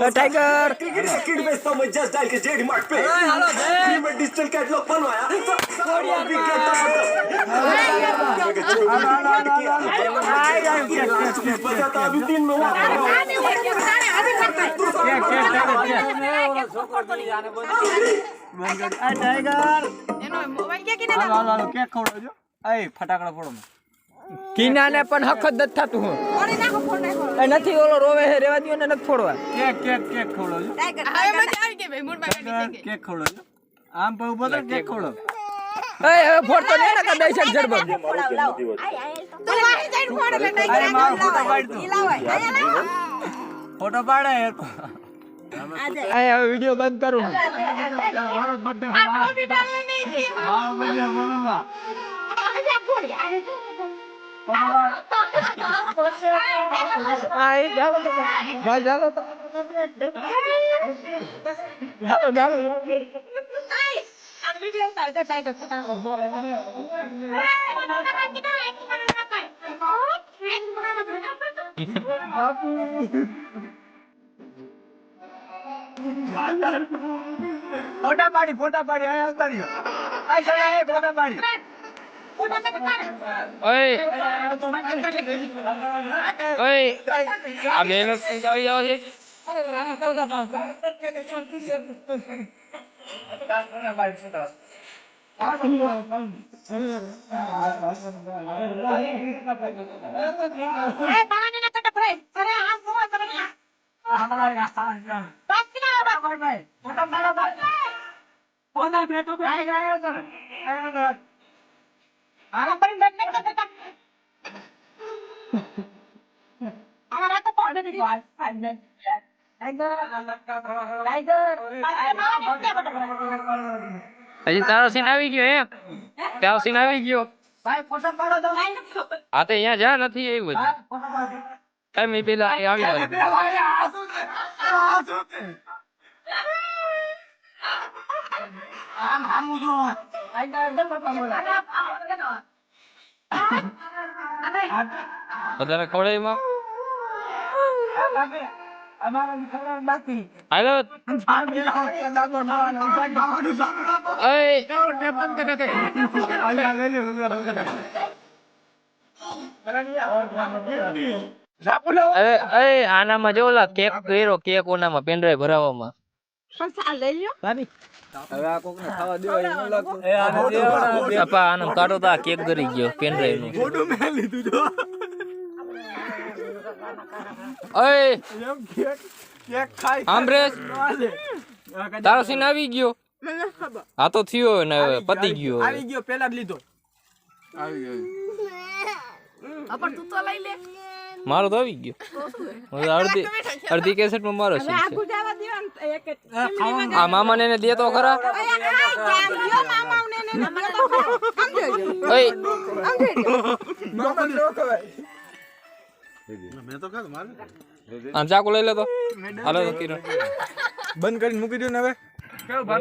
tiger kid बेचता हूं मैं जस्ट डाल के जेडी मार्ट पे मैं डिजिटल कैटलॉग बनवाया बचाता अभी 3 में ફટાકડા ફોડો કિના ને પણ હક જ થતું હું એ નથી ઓલો રોવે હે રેવા દયો ને નથી ફોડવા કેક ખવડો છો કેક ખવડો છો આમ પર ઉભો તો કેક ખવડો એ ફોડતો ને ને કદઈ છે જડબમ ફોટો પાડે આ વિડિયો બંધ કરું આઈ જાવ ભાઈ જાવ ફોટા પાડી આયા ઉતાર્યો આ સડા એ ફોટા પાડી ઓય ઓય આ બેનો આવી જાવ છે હજી તારો સીન આવી ગયો એમ તારો સીન આવી ગયો ભાઈ ફોટો પાડો તો આ તો અહીંયા જા નથી આવ્યું બધું મે પેલા આવી ગયો વધારે ખવડાય માં અમારા ખબર બાકી હાલો આનામાં જો ઓલા કેક કર્યો કેક ઓનામાં પેનડ્રાઈવ ભરાવામાં ભાભી હવે આ કોકને ખાવા દેવાય ન લાગતું આપા આનો કાઢો તો આ કેક કરી ગયો પેનડ્રાઈવ નું ફોટો મે લીધું જો ઓય એમ કેક ખાઈ આમરેશ તારો સીન આવી ગયો આ તો થયો ને હવે પતી ગયો આવી ગયો પેલા જ લીધો આવી ગયો અપર તું તો લઈ લે મારો તો આવી ગયો અડધી કેસેટ માં મારો સીન છે આ મામા ને દે તો ખરા ઓય મેં તો ખાધું મારે આમ ચાકુ લઈ લે તો હાલો કિરણ બંધ કરીને મૂકી દો ને હવે